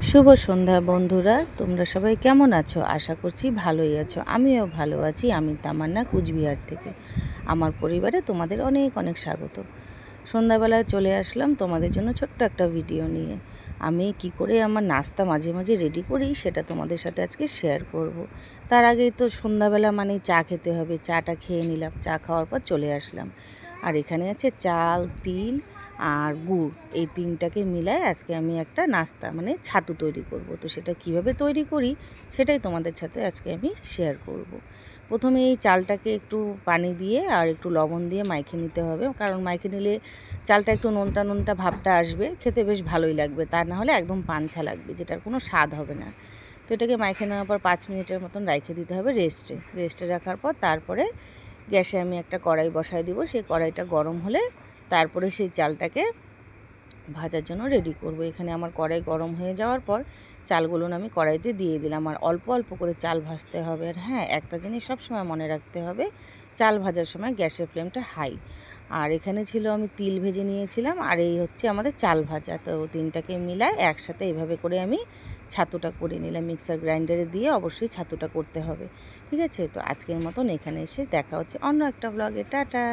শুভ সন্ধ্যা বন্ধুরা, তোমরা সবাই কেমন আছো? আশা করছি ভালোই আছো। আমিও ভালো আছি। আমি তামান্না কুচবিহার থেকে। আমার পরিবারে তোমাদের অনেক অনেক স্বাগত। সন্ধ্যাবেলায় চলে আসলাম তোমাদের জন্য ছোট্ট একটা ভিডিও নিয়ে। আমি কি করে আমার নাস্তা মাঝে মাঝে রেডি করি সেটা তোমাদের সাথে আজকে শেয়ার করব। তার আগেই তো সন্ধ্যাবেলা মানেই চা খেতে হবে। চাটা খেয়ে নিলাম। চা খাওয়ার পর চলে আসলাম। আর এখানে আছে চাল, তিল আর গুড়, এই তিনটাকে মিলায় আজকে আমি একটা নাস্তা মানে ছাতু তৈরি করব। তো সেটা কিভাবে তৈরি করি সেটাই তোমাদের সাথে আজকে আমি শেয়ার করব। প্রথমে এই চালটাকে একটু পানি দিয়ে আর একটু লবণ দিয়ে মাইখে নিতে হবে, কারণ মাইখে নিলে চালটা একটু নোনতা নোনতা ভাবটা আসবে, খেতে বেশ ভালোই লাগবে। তা না হলে একদম পানছা লাগবে, যেটার কোনো স্বাদ হবে না। তো এটাকে মাইখে নেওয়ার পর 5 মিনিটের মতন রেখে দিতে হবে রেস্টে রাখার পর তারপরে গ্যাসে আমি একটা কড়াই বসাই দিব। সেই কড়াইটা গরম হলে তারপরে সেই চালটাকে ভাজার জন্য রেডি করব। এখানে আমার কড়াই গরম হয়ে যাওয়ার পর চালগুলো আমি কড়াইতে দিয়ে দিলাম। আর অল্প অল্প করে চাল ভাজতে হবে। আর হ্যাঁ, একটা জিনিস সবসময় মনে রাখতে হবে, চাল ভাজার সময় গ্যাসের ফ্লেমটা হাই। আর এখানে ছিল আমি তিল ভেজে নিয়েছিলাম, আর এই হচ্ছে আমাদের চাল ভাজা। তো তিনটাকে মিলায় একসাথে এভাবে করে আমি ছাতুটা করে নিলাম। মিক্সার গ্রাইন্ডারে দিয়ে অবশ্যই ছাতুটা করতে হবে। ঠিক আছে, তো আজকের মতন এখানে এসে দেখা হচ্ছে অন্য একটা ব্লগে। টাটা।